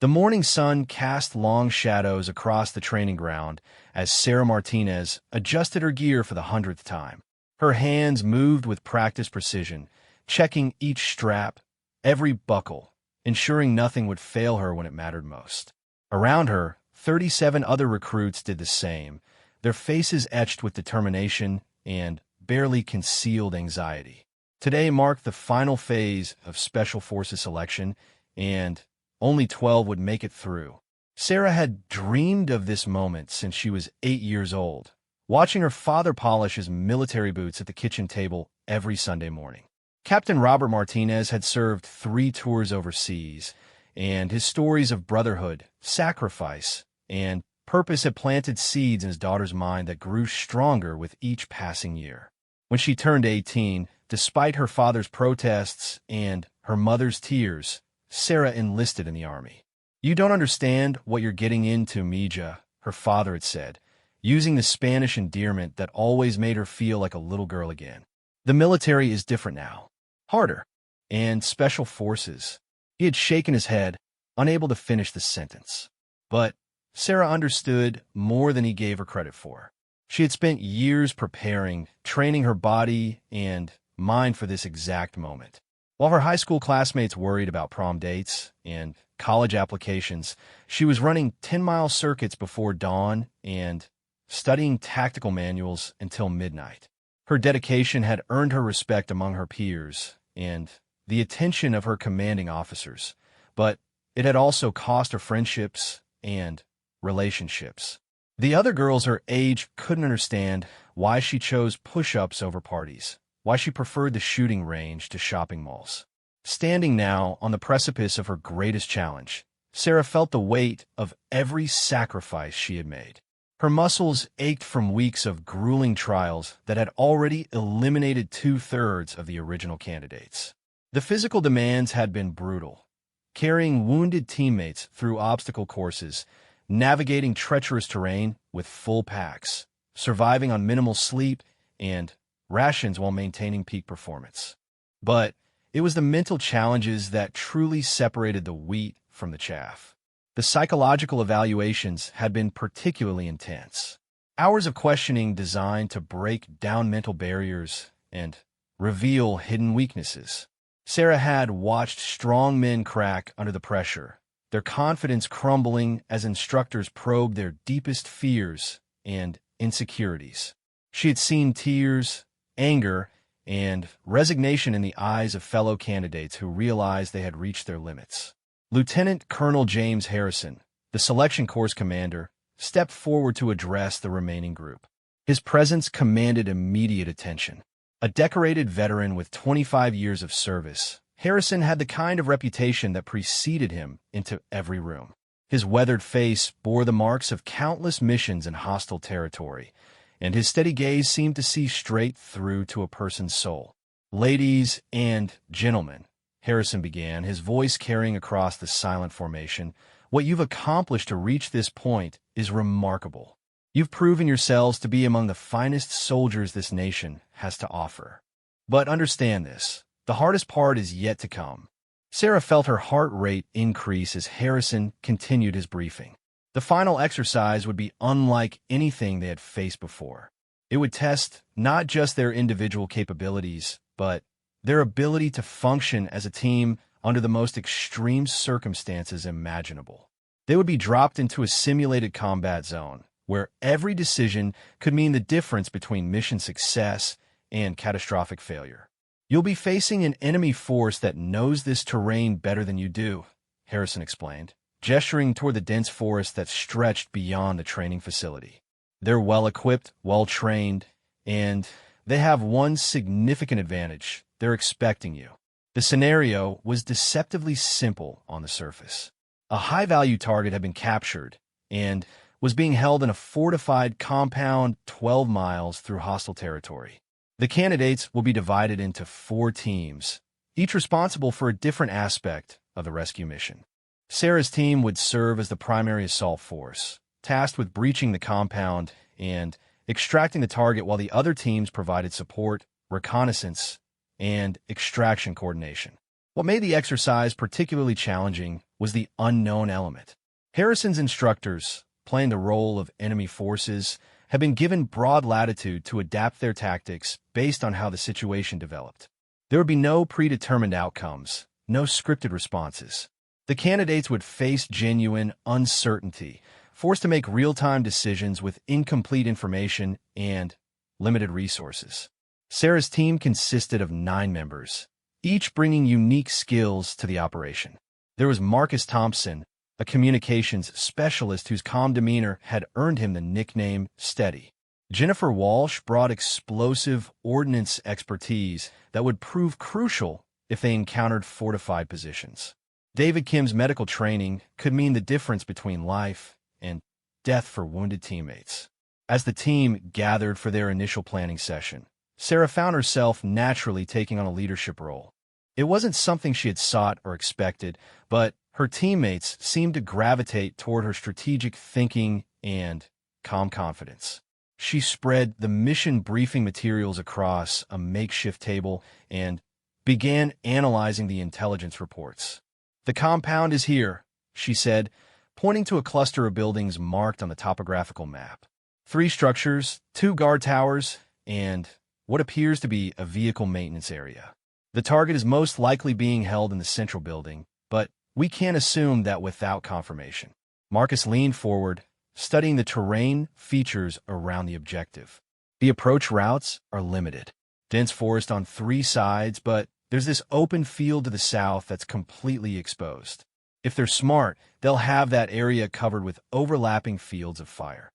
The morning sun cast long shadows across the training ground as Sarah Martinez adjusted her gear for the 100th time. Her hands moved with practiced precision, checking each strap, every buckle, ensuring nothing would fail her when it mattered most. Around her, 37 other recruits did the same, their faces etched with determination and barely concealed anxiety. Today marked the final phase of Special Forces selection, and only 12 would make it through. Sarah had dreamed of this moment since she was 8 years old, watching her father polish his military boots at the kitchen table every Sunday morning. Captain Robert Martinez had served 3 tours overseas, and his stories of brotherhood, sacrifice, and purpose had planted seeds in his daughter's mind that grew stronger with each passing year. When she turned 18, despite her father's protests and her mother's tears, Sarah enlisted in the Army. "You don't understand what you're getting into, Mija," her father had said, using the Spanish endearment that always made her feel like a little girl again. "The military is different now. Harder. And Special Forces." He had shaken his head, unable to finish the sentence. But Sarah understood more than he gave her credit for. She had spent years preparing, training her body and mind for this exact moment. While her high school classmates worried about prom dates and college applications, she was running 10-mile circuits before dawn and studying tactical manuals until midnight. Her dedication had earned her respect among her peers and the attention of her commanding officers, but it had also cost her friendships and relationships. The other girls her age couldn't understand why she chose push-ups over parties, why she preferred the shooting range to shopping malls. Standing now on the precipice of her greatest challenge, Sarah felt the weight of every sacrifice she had made. Her muscles ached from weeks of grueling trials that had already eliminated 2/3 of the original candidates. The physical demands had been brutal, carrying wounded teammates through obstacle courses, navigating treacherous terrain with full packs, surviving on minimal sleep and rations while maintaining peak performance. But it was the mental challenges that truly separated the wheat from the chaff. The psychological evaluations had been particularly intense. Hours of questioning designed to break down mental barriers and reveal hidden weaknesses. Sarah had watched strong men crack under the pressure, their confidence crumbling as instructors probed their deepest fears and insecurities. She had seen tears, anger, and resignation in the eyes of fellow candidates who realized they had reached their limits. Lieutenant Colonel James Harrison, the selection course commander, stepped forward to address the remaining group. His presence commanded immediate attention. A decorated veteran with 25 years of service, Harrison had the kind of reputation that preceded him into every room. His weathered face bore the marks of countless missions in hostile territory, and his steady gaze seemed to see straight through to a person's soul. "Ladies and gentlemen," Harrison began, his voice carrying across the silent formation, "what you've accomplished to reach this point is remarkable. You've proven yourselves to be among the finest soldiers this nation has to offer. But understand this, the hardest part is yet to come." Sarah felt her heart rate increase as Harrison continued his briefing. The final exercise would be unlike anything they had faced before. It would test not just their individual capabilities, but their ability to function as a team under the most extreme circumstances imaginable. They would be dropped into a simulated combat zone, where every decision could mean the difference between mission success and catastrophic failure. "You'll be facing an enemy force that knows this terrain better than you do," Harrison explained, gesturing toward the dense forest that stretched beyond the training facility. "They're well-equipped, well-trained, and they have one significant advantage. They're expecting you." The scenario was deceptively simple on the surface. A high-value target had been captured and was being held in a fortified compound 12 miles through hostile territory. The candidates will be divided into 4 teams, each responsible for a different aspect of the rescue mission. Sarah's team would serve as the primary assault force, tasked with breaching the compound and extracting the target, while the other teams provided support, reconnaissance, and extraction coordination. What made the exercise particularly challenging was the unknown element. Harrison's instructors, playing the role of enemy forces, had been given broad latitude to adapt their tactics based on how the situation developed. There would be no predetermined outcomes, no scripted responses. The candidates would face genuine uncertainty, forced to make real-time decisions with incomplete information and limited resources. Sarah's team consisted of 9 members, each bringing unique skills to the operation. There was Marcus Thompson, a communications specialist whose calm demeanor had earned him the nickname Steady. Jennifer Walsh brought explosive ordnance expertise that would prove crucial if they encountered fortified positions. David Kim's medical training could mean the difference between life and death for wounded teammates. As the team gathered for their initial planning session, Sarah found herself naturally taking on a leadership role. It wasn't something she had sought or expected, but her teammates seemed to gravitate toward her strategic thinking and calm confidence. She spread the mission briefing materials across a makeshift table and began analyzing the intelligence reports. "The compound is here," she said, pointing to a cluster of buildings marked on the topographical map. 3 structures, 2 guard towers, and what appears to be a vehicle maintenance area. The target is most likely being held in the central building, but we can't assume that without confirmation. Marcus leaned forward, studying the terrain features around the objective. The approach routes are limited. Dense forest on 3 sides, but there's this open field to the south that's completely exposed. If they're smart, they'll have that area covered with overlapping fields of fire.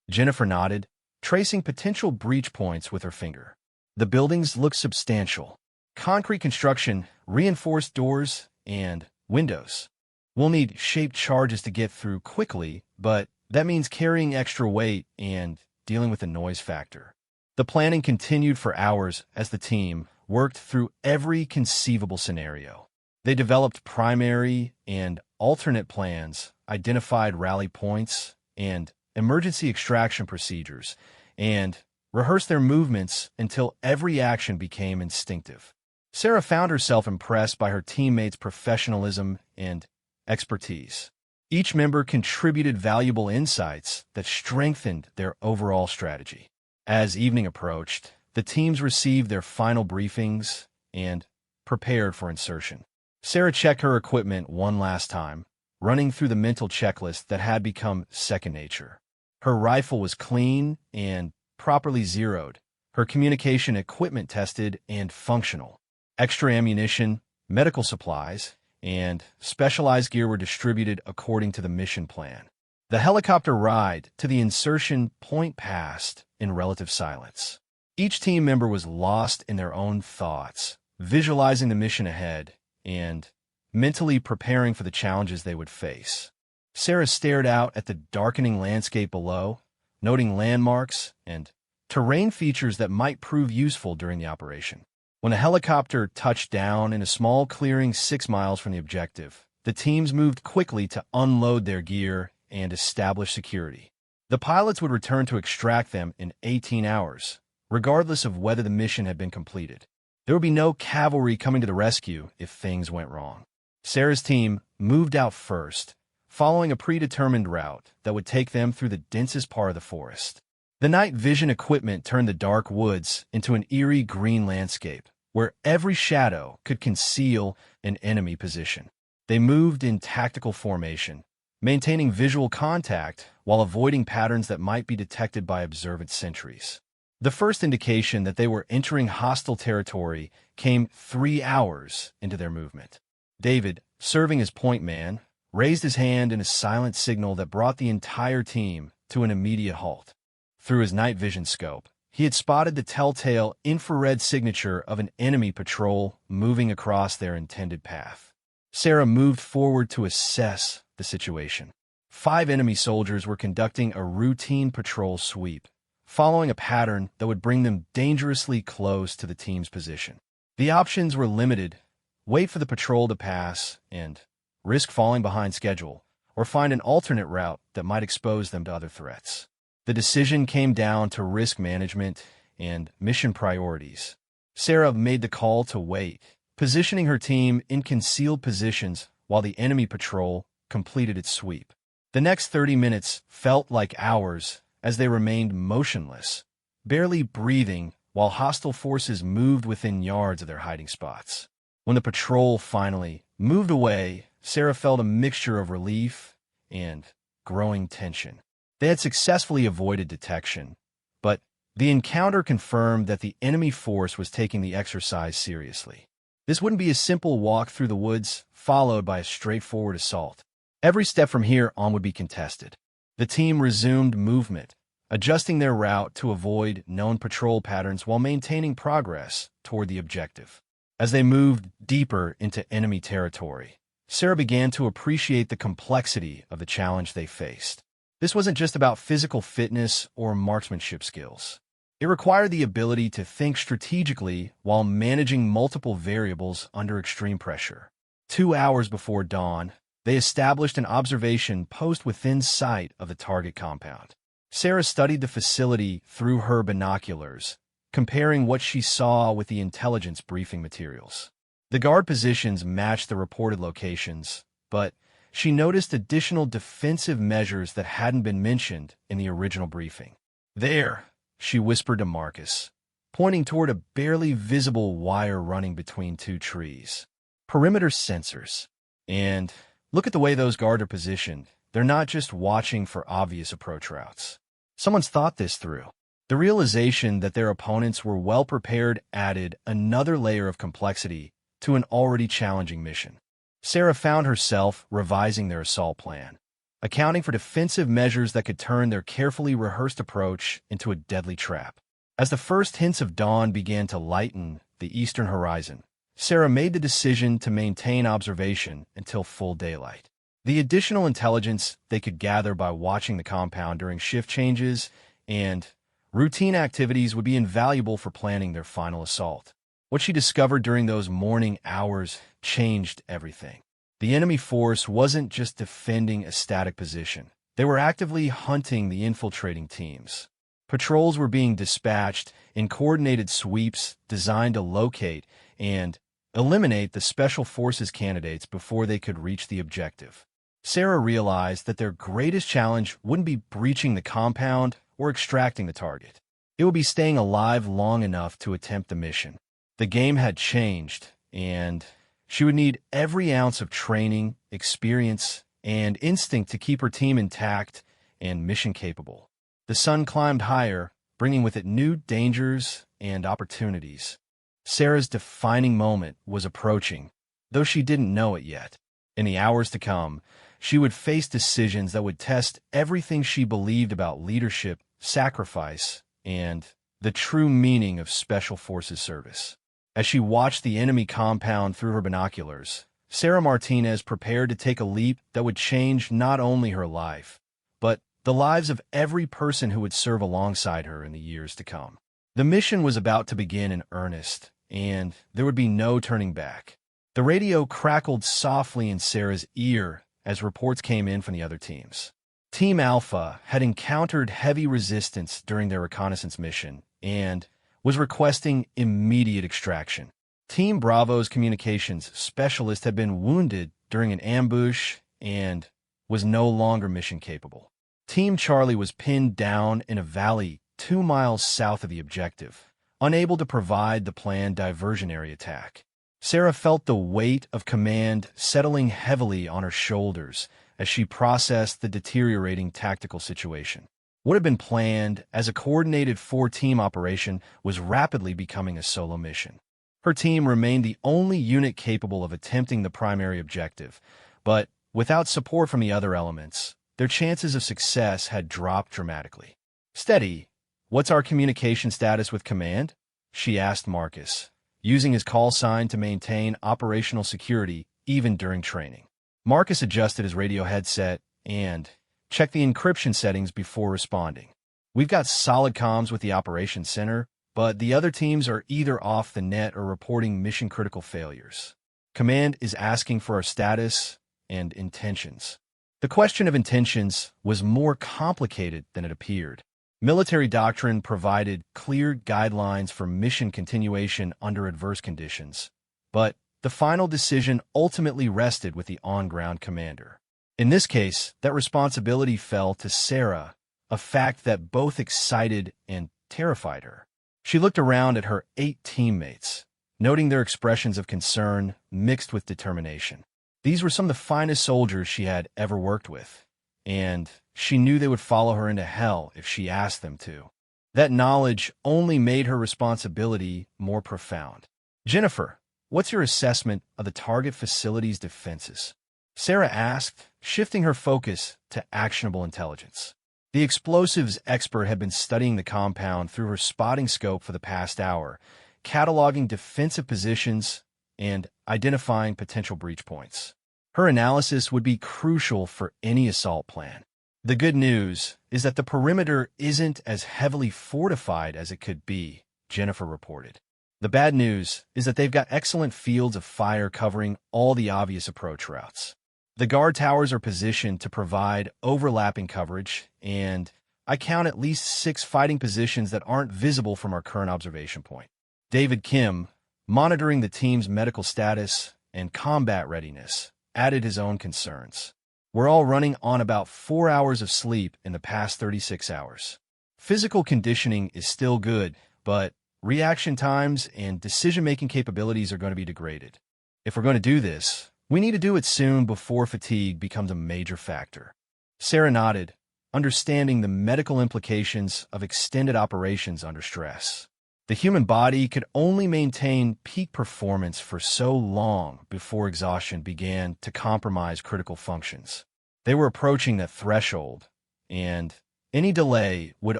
Jennifer nodded, tracing potential breach points with her finger. The buildings look substantial. Concrete construction, reinforced doors, and windows. We'll need shaped charges to get through quickly, but that means carrying extra weight and dealing with the noise factor. The planning continued for hours as the team worked through every conceivable scenario. They developed primary and alternate plans, identified rally points and emergency extraction procedures, and rehearsed their movements until every action became instinctive. Sarah found herself impressed by her teammates' professionalism and expertise. Each member contributed valuable insights that strengthened their overall strategy. As evening approached, the teams received their final briefings and prepared for insertion. Sarah checked her equipment one last time, running through the mental checklist that had become second nature. Her rifle was clean and properly zeroed, her communication equipment tested and functional. Extra ammunition, medical supplies, and specialized gear were distributed according to the mission plan. The helicopter ride to the insertion point passed in relative silence. Each team member was lost in their own thoughts, visualizing the mission ahead and mentally preparing for the challenges they would face. Sarah stared out at the darkening landscape below, noting landmarks and terrain features that might prove useful during the operation. When the helicopter touched down in a small clearing 6 miles from the objective, the teams moved quickly to unload their gear and establish security. The pilots would return to extract them in 18 hours, regardless of whether the mission had been completed. There would be no cavalry coming to the rescue if things went wrong. Sarah's team moved out first, following a predetermined route that would take them through the densest part of the forest. The night vision equipment turned the dark woods into an eerie green landscape, where every shadow could conceal an enemy position. They moved in tactical formation, maintaining visual contact while avoiding patterns that might be detected by observant sentries. The first indication that they were entering hostile territory came 3 hours into their movement. David, serving as point man, raised his hand in a silent signal that brought the entire team to an immediate halt. Through his night vision scope, he had spotted the telltale infrared signature of an enemy patrol moving across their intended path. Sarah moved forward to assess the situation. 5 enemy soldiers were conducting a routine patrol sweep, following a pattern that would bring them dangerously close to the team's position. The options were limited: wait for the patrol to pass and risk falling behind schedule, or find an alternate route that might expose them to other threats. The decision came down to risk management and mission priorities. Sarah made the call to wait, positioning her team in concealed positions while the enemy patrol completed its sweep. The next 30 minutes felt like hours as they remained motionless, barely breathing while hostile forces moved within yards of their hiding spots. When the patrol finally moved away, Sarah felt a mixture of relief and growing tension. They had successfully avoided detection, but the encounter confirmed that the enemy force was taking the exercise seriously. This wouldn't be a simple walk through the woods, followed by a straightforward assault. Every step from here on would be contested. The team resumed movement, adjusting their route to avoid known patrol patterns while maintaining progress toward the objective. As they moved deeper into enemy territory, Sarah began to appreciate the complexity of the challenge they faced. This wasn't just about physical fitness or marksmanship skills. It required the ability to think strategically while managing multiple variables under extreme pressure. 2 hours before dawn, they established an observation post within sight of the target compound. Sarah studied the facility through her binoculars, comparing what she saw with the intelligence briefing materials. The guard positions matched the reported locations, but she noticed additional defensive measures that hadn't been mentioned in the original briefing. "There," she whispered to Marcus, pointing toward a barely visible wire running between 2 trees. "Perimeter sensors. And look at the way those guards are positioned. They're not just watching for obvious approach routes. Someone's thought this through." The realization that their opponents were well prepared added another layer of complexity to an already challenging mission. Sarah found herself revising their assault plan, accounting for defensive measures that could turn their carefully rehearsed approach into a deadly trap. As the first hints of dawn began to lighten the eastern horizon, Sarah made the decision to maintain observation until full daylight. The additional intelligence they could gather by watching the compound during shift changes and routine activities would be invaluable for planning their final assault. What she discovered during those morning hours changed everything. The enemy force wasn't just defending a static position. They were actively hunting the infiltrating teams. Patrols were being dispatched in coordinated sweeps designed to locate and eliminate the special forces candidates before they could reach the objective. Sarah realized that their greatest challenge wouldn't be breaching the compound or extracting the target. It would be staying alive long enough to attempt the mission. The game had changed, and she would need every ounce of training, experience, and instinct to keep her team intact and mission-capable. The sun climbed higher, bringing with it new dangers and opportunities. Sarah's defining moment was approaching, though she didn't know it yet. In the hours to come, she would face decisions that would test everything she believed about leadership, sacrifice, and the true meaning of Special Forces service. As she watched the enemy compound through her binoculars, Sarah Martinez prepared to take a leap that would change not only her life, but the lives of every person who would serve alongside her in the years to come. The mission was about to begin in earnest, and there would be no turning back. The radio crackled softly in Sarah's ear as reports came in from the other teams. Team Alpha had encountered heavy resistance during their reconnaissance mission and was requesting immediate extraction. Team Bravo's communications specialist had been wounded during an ambush and was no longer mission capable. Team Charlie was pinned down in a valley 2 miles south of the objective, unable to provide the planned diversionary attack. Sarah felt the weight of command settling heavily on her shoulders as she processed the deteriorating tactical situation. What had been planned as a coordinated 4-team operation was rapidly becoming a solo mission. Her team remained the only unit capable of attempting the primary objective, but without support from the other elements, their chances of success had dropped dramatically. "Steady, what's our communication status with command?" she asked Marcus, using his call sign to maintain operational security even during training. Marcus adjusted his radio headset and checked the encryption settings before responding. "We've got solid comms with the operations center, but the other teams are either off the net or reporting mission-critical failures. Command is asking for our status and intentions." The question of intentions was more complicated than it appeared. Military doctrine provided clear guidelines for mission continuation under adverse conditions, but the final decision ultimately rested with the on-ground commander. In this case, that responsibility fell to Sarah, a fact that both excited and terrified her. She looked around at her 8 teammates, noting their expressions of concern mixed with determination. These were some of the finest soldiers she had ever worked with, and she knew they would follow her into hell if she asked them to. That knowledge only made her responsibility more profound. "Jennifer, what's your assessment of the target facility's defenses?" Sarah asked, shifting her focus to actionable intelligence. The explosives expert had been studying the compound through her spotting scope for the past hour, cataloging defensive positions and identifying potential breach points. Her analysis would be crucial for any assault plan. The good news is that the perimeter isn't as heavily fortified as it could be, Jennifer reported. The bad news is that they've got excellent fields of fire covering all the obvious approach routes. The guard towers are positioned to provide overlapping coverage, and I count at least 6 fighting positions that aren't visible from our current observation point. David Kim, monitoring the team's medical status and combat readiness, added his own concerns. "We're all running on about 4 hours of sleep in the past 36 hours. Physical conditioning is still good, but reaction times and decision-making capabilities are going to be degraded. If we're going to do this, we need to do it soon before fatigue becomes a major factor." Sarah nodded, understanding the medical implications of extended operations under stress. The human body could only maintain peak performance for so long before exhaustion began to compromise critical functions. They were approaching that threshold, and any delay would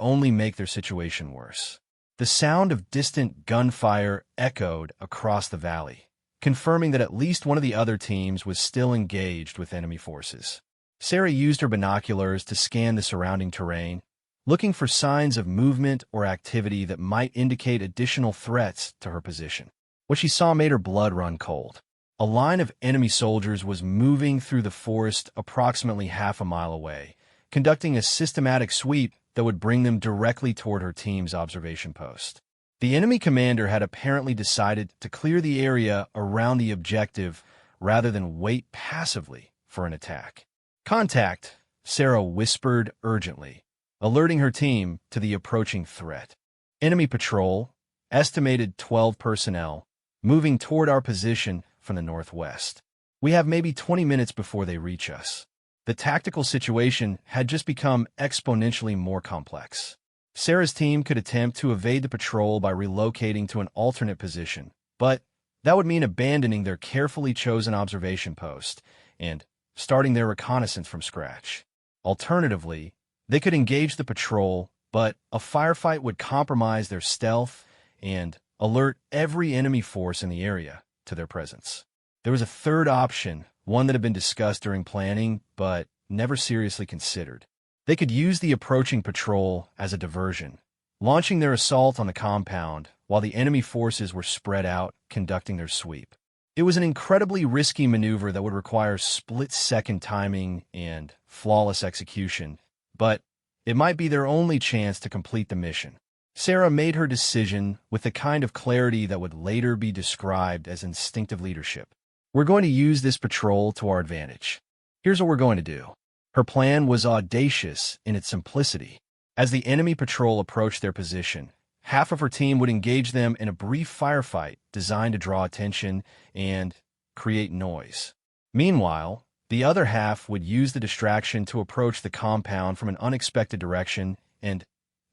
only make their situation worse. The sound of distant gunfire echoed across the valley, confirming that at least one of the other teams was still engaged with enemy forces. Sarah used her binoculars to scan the surrounding terrain, looking for signs of movement or activity that might indicate additional threats to her position. What she saw made her blood run cold. A line of enemy soldiers was moving through the forest approximately half a mile away, conducting a systematic sweep that would bring them directly toward her team's observation post. The enemy commander had apparently decided to clear the area around the objective rather than wait passively for an attack. "Contact," Sarah whispered urgently, alerting her team to the approaching threat. "Enemy patrol, estimated 12 personnel, moving toward our position from the northwest. We have maybe 20 minutes before they reach us." The tactical situation had just become exponentially more complex. Sarah's team could attempt to evade the patrol by relocating to an alternate position, but that would mean abandoning their carefully chosen observation post and starting their reconnaissance from scratch. Alternatively, they could engage the patrol, but a firefight would compromise their stealth and alert every enemy force in the area to their presence. There was a third option, one that had been discussed during planning, but never seriously considered. They could use the approaching patrol as a diversion, launching their assault on the compound while the enemy forces were spread out, conducting their sweep. It was an incredibly risky maneuver that would require split-second timing and flawless execution, but it might be their only chance to complete the mission. Sarah made her decision with the kind of clarity that would later be described as instinctive leadership. "We're going to use this patrol to our advantage. Here's what we're going to do." Her plan was audacious in its simplicity. As the enemy patrol approached their position, half of her team would engage them in a brief firefight designed to draw attention and create noise. Meanwhile, the other half would use the distraction to approach the compound from an unexpected direction and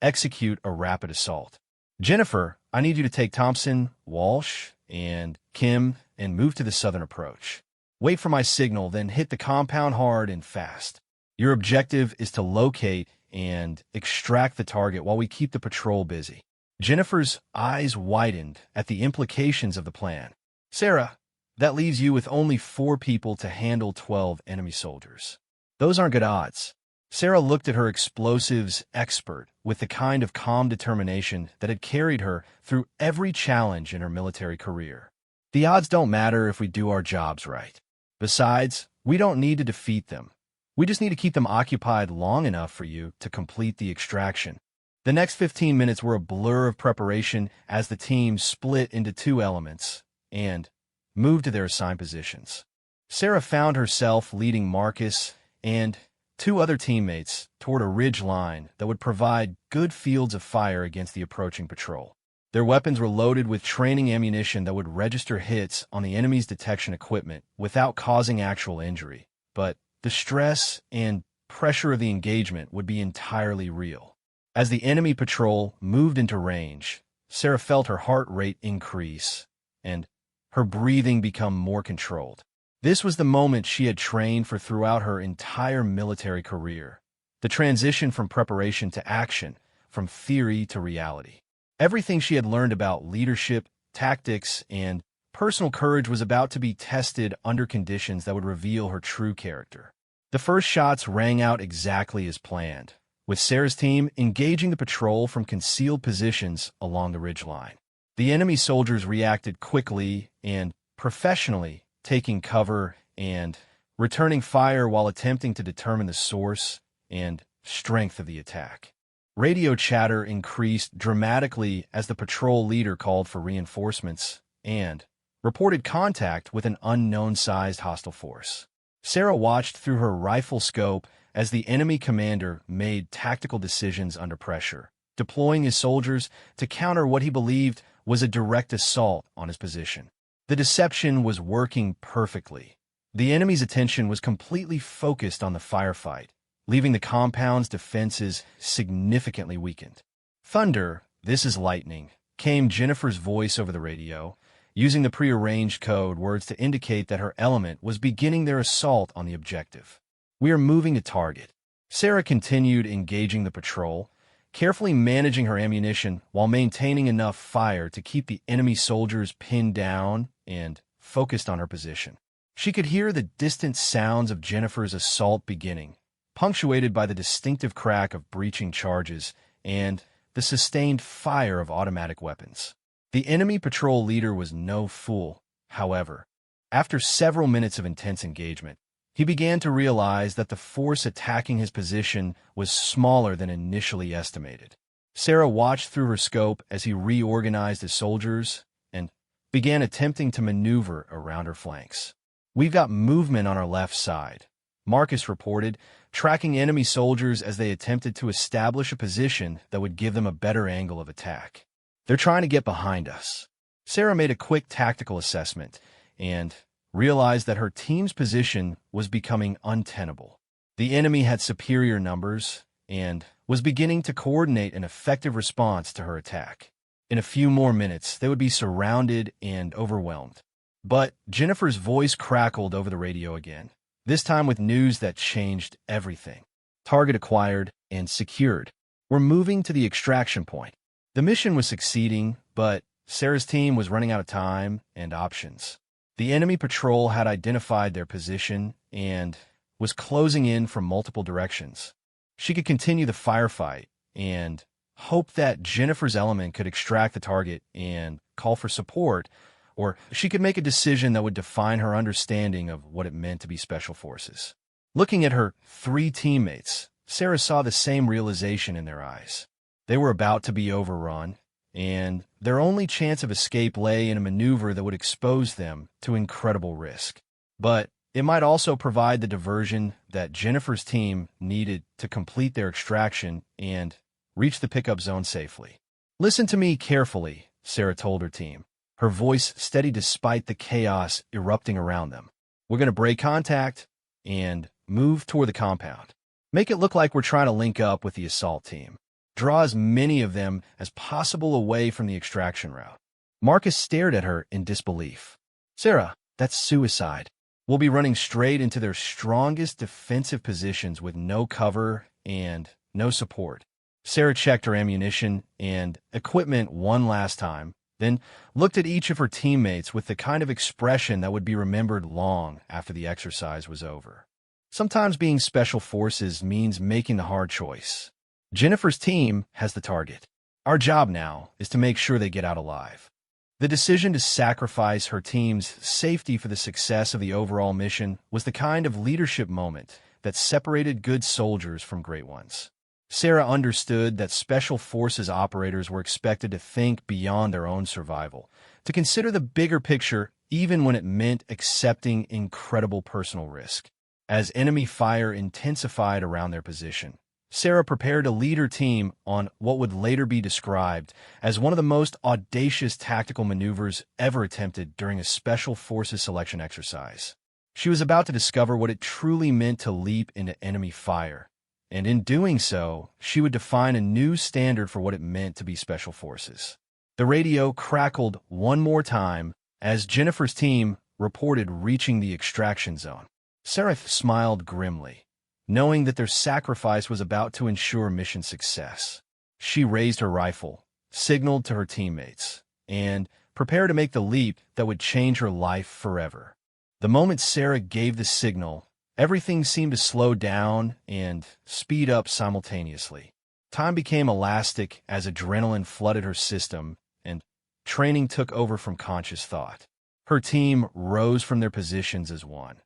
execute a rapid assault. "Jennifer, I need you to take Thompson, Walsh, and Kim and move to the southern approach. Wait for my signal, then hit the compound hard and fast. Your objective is to locate and extract the target while we keep the patrol busy." Jennifer's eyes widened at the implications of the plan. "Sarah, that leaves you with only 4 people to handle 12 enemy soldiers. Those aren't good odds." Sarah looked at her explosives expert with the kind of calm determination that had carried her through every challenge in her military career. "The odds don't matter if we do our jobs right. Besides, we don't need to defeat them. We just need to keep them occupied long enough for you to complete the extraction." The next 15 minutes were a blur of preparation as the team split into 2 elements, and moved to their assigned positions. Sarah found herself leading Marcus and two other teammates toward a ridge line that would provide good fields of fire against the approaching patrol. Their weapons were loaded with training ammunition that would register hits on the enemy's detection equipment without causing actual injury. But the stress and pressure of the engagement would be entirely real. As the enemy patrol moved into range, Sarah felt her heart rate increase and her breathing become more controlled. This was the moment she had trained for throughout her entire military career. The transition from preparation to action, from theory to reality. Everything she had learned about leadership, tactics, and personal courage was about to be tested under conditions that would reveal her true character. The first shots rang out exactly as planned, with Sarah's team engaging the patrol from concealed positions along the ridgeline. The enemy soldiers reacted quickly and professionally, taking cover and returning fire while attempting to determine the source and strength of the attack. Radio chatter increased dramatically as the patrol leader called for reinforcements and reported contact with an unknown-sized hostile force. Sarah watched through her rifle scope as the enemy commander made tactical decisions under pressure, deploying his soldiers to counter what he believed was a direct assault on his position. The deception was working perfectly. The enemy's attention was completely focused on the firefight, leaving the compound's defenses significantly weakened. "Thunder, this is lightning," came Jennifer's voice over the radio, using the prearranged code words to indicate that her element was beginning their assault on the objective. "We are moving to target." Sarah continued engaging the patrol, carefully managing her ammunition while maintaining enough fire to keep the enemy soldiers pinned down and focused on her position. She could hear the distant sounds of Jennifer's assault beginning, punctuated by the distinctive crack of breaching charges and the sustained fire of automatic weapons. The enemy patrol leader was no fool, however. After several minutes of intense engagement, he began to realize that the force attacking his position was smaller than initially estimated. Sarah watched through her scope as he reorganized his soldiers and began attempting to maneuver around her flanks. "We've got movement on our left side," Marcus reported, tracking enemy soldiers as they attempted to establish a position that would give them a better angle of attack. "They're trying to get behind us." Sarah made a quick tactical assessment and realized that her team's position was becoming untenable. The enemy had superior numbers and was beginning to coordinate an effective response to her attack. In a few more minutes, they would be surrounded and overwhelmed. But Jennifer's voice crackled over the radio again, this time with news that changed everything. "Target acquired and secured. We're moving to the extraction point." The mission was succeeding, but Sarah's team was running out of time and options. The enemy patrol had identified their position and was closing in from multiple directions. She could continue the firefight and hope that Jennifer's element could extract the target and call for support, or she could make a decision that would define her understanding of what it meant to be special forces. Looking at her three teammates, Sarah saw the same realization in their eyes. They were about to be overrun, and their only chance of escape lay in a maneuver that would expose them to incredible risk. But it might also provide the diversion that Jennifer's team needed to complete their extraction and reach the pickup zone safely. "Listen to me carefully," Sarah told her team, her voice steady despite the chaos erupting around them. "We're going to break contact and move toward the compound. Make it look like we're trying to link up with the assault team. Draw as many of them as possible away from the extraction route." Marcus stared at her in disbelief. "Sarah, that's suicide. We'll be running straight into their strongest defensive positions with no cover and no support." Sarah checked her ammunition and equipment one last time, then looked at each of her teammates with the kind of expression that would be remembered long after the exercise was over. Sometimes being special forces means making the hard choice. Jennifer's team has the target. Our job now is to make sure they get out alive. The decision to sacrifice her team's safety for the success of the overall mission was the kind of leadership moment that separated good soldiers from great ones. Sarah understood that special forces operators were expected to think beyond their own survival, to consider the bigger picture even when it meant accepting incredible personal risk. As enemy fire intensified around their position, Sarah prepared to lead her team on what would later be described as one of the most audacious tactical maneuvers ever attempted during a Special Forces selection exercise. She was about to discover what it truly meant to leap into enemy fire, and in doing so, she would define a new standard for what it meant to be Special Forces. The radio crackled one more time as Jennifer's team reported reaching the extraction zone. Sarah smiled grimly, knowing that their sacrifice was about to ensure mission success. She raised her rifle, signaled to her teammates, and prepared to make the leap that would change her life forever. The moment Sarah gave the signal, everything seemed to slow down and speed up simultaneously. Time became elastic as adrenaline flooded her system, and training took over from conscious thought. Her team rose from their positions as one,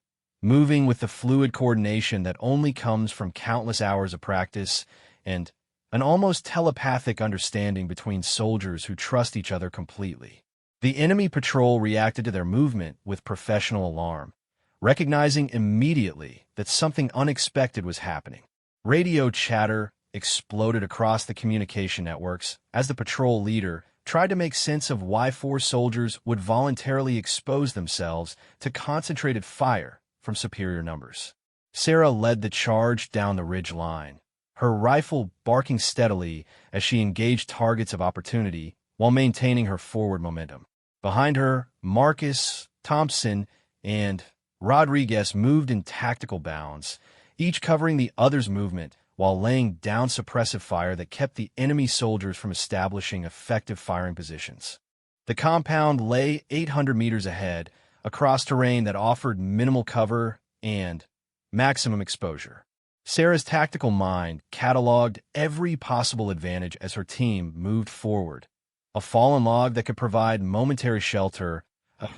moving with the fluid coordination that only comes from countless hours of practice and an almost telepathic understanding between soldiers who trust each other completely. The enemy patrol reacted to their movement with professional alarm, recognizing immediately that something unexpected was happening. Radio chatter exploded across the communication networks as the patrol leader tried to make sense of why 4 soldiers would voluntarily expose themselves to concentrated fire from superior numbers. Sarah led the charge down the ridge line, her rifle barking steadily as she engaged targets of opportunity while maintaining her forward momentum. Behind her, Marcus, Thompson, and Rodriguez moved in tactical bounds, each covering the other's movement while laying down suppressive fire that kept the enemy soldiers from establishing effective firing positions. The compound lay 800 meters ahead, across terrain that offered minimal cover and maximum exposure. Sarah's tactical mind cataloged every possible advantage as her team moved forward. A fallen log that could provide momentary shelter,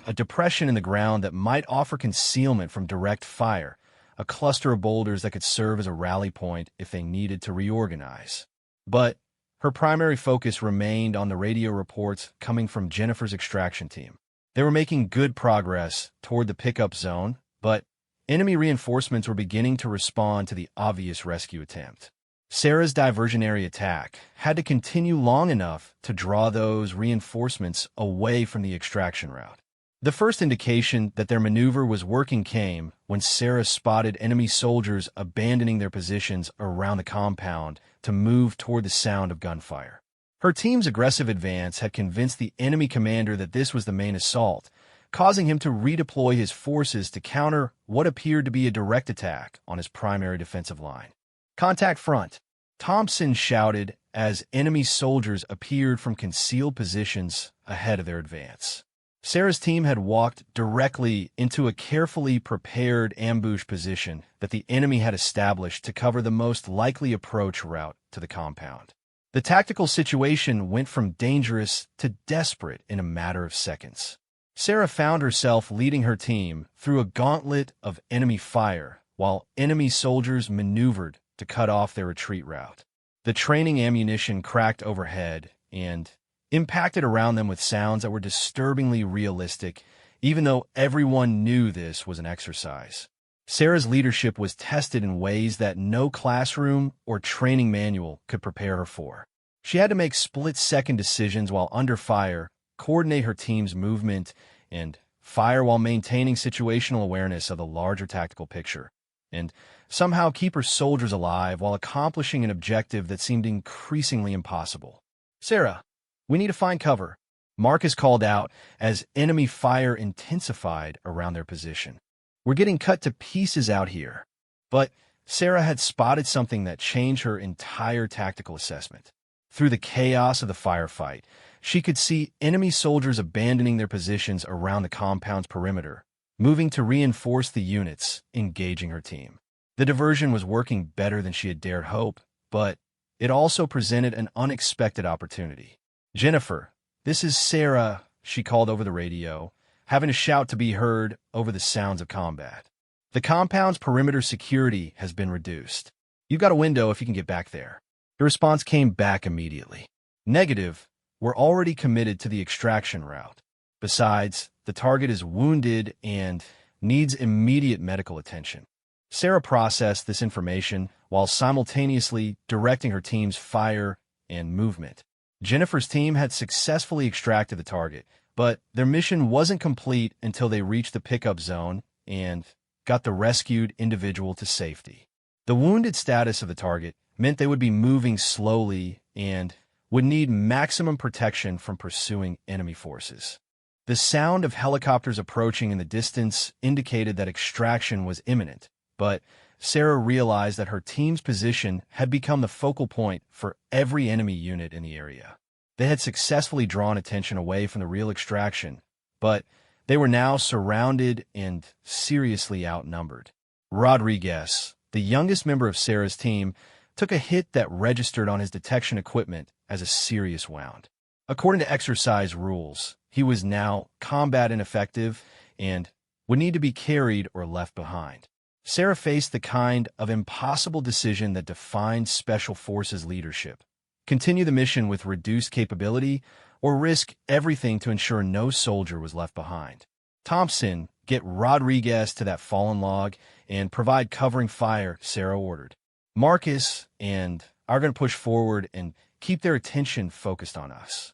a depression in the ground that might offer concealment from direct fire, a cluster of boulders that could serve as a rally point if they needed to reorganize. But her primary focus remained on the radio reports coming from Jennifer's extraction team. They were making good progress toward the pickup zone, but enemy reinforcements were beginning to respond to the obvious rescue attempt. Sarah's diversionary attack had to continue long enough to draw those reinforcements away from the extraction route. The first indication that their maneuver was working came when Sarah spotted enemy soldiers abandoning their positions around the compound to move toward the sound of gunfire. Her team's aggressive advance had convinced the enemy commander that this was the main assault, causing him to redeploy his forces to counter what appeared to be a direct attack on his primary defensive line. "Contact front," Thompson shouted as enemy soldiers appeared from concealed positions ahead of their advance. Sarah's team had walked directly into a carefully prepared ambush position that the enemy had established to cover the most likely approach route to the compound. The tactical situation went from dangerous to desperate in a matter of seconds. Sarah found herself leading her team through a gauntlet of enemy fire while enemy soldiers maneuvered to cut off their retreat route. The training ammunition cracked overhead and impacted around them with sounds that were disturbingly realistic, even though everyone knew this was an exercise. Sarah's leadership was tested in ways that no classroom or training manual could prepare her for. She had to make split-second decisions while under fire, coordinate her team's movement, and fire while maintaining situational awareness of the larger tactical picture, and somehow keep her soldiers alive while accomplishing an objective that seemed increasingly impossible. "Sarah, we need to find cover," Marcus called out as enemy fire intensified around their position. "We're getting cut to pieces out here." But Sarah had spotted something that changed her entire tactical assessment. Through the chaos of the firefight, she could see enemy soldiers abandoning their positions around the compound's perimeter, moving to reinforce the units engaging her team. The diversion was working better than she had dared hope, but it also presented an unexpected opportunity. "Jennifer, this is Sarah," she called over the radio, having to shout to be heard over the sounds of combat. "The compound's perimeter security has been reduced. You've got a window if you can get back there." The response came back immediately. "Negative. We're already committed to the extraction route. Besides, the target is wounded and needs immediate medical attention. Sarah processed this information while simultaneously directing her team's fire and movement. Jennifer's team had successfully extracted the target, but their mission wasn't complete until they reached the pickup zone and got the rescued individual to safety. The wounded status of the target meant they would be moving slowly and would need maximum protection from pursuing enemy forces. The sound of helicopters approaching in the distance indicated that extraction was imminent, but Sarah realized that her team's position had become the focal point for every enemy unit in the area. They had successfully drawn attention away from the real extraction, but they were now surrounded and seriously outnumbered. Rodriguez, the youngest member of Sarah's team, took a hit that registered on his detection equipment as a serious wound. According to exercise rules, he was now combat ineffective and would need to be carried or left behind. Sarah faced the kind of impossible decision that defined Special Forces leadership: continue the mission with reduced capability or risk everything to ensure no soldier was left behind. Thompson, get Rodriguez to that fallen log and provide covering fire, Sarah ordered. Marcus and are going to push forward and keep their attention focused on us.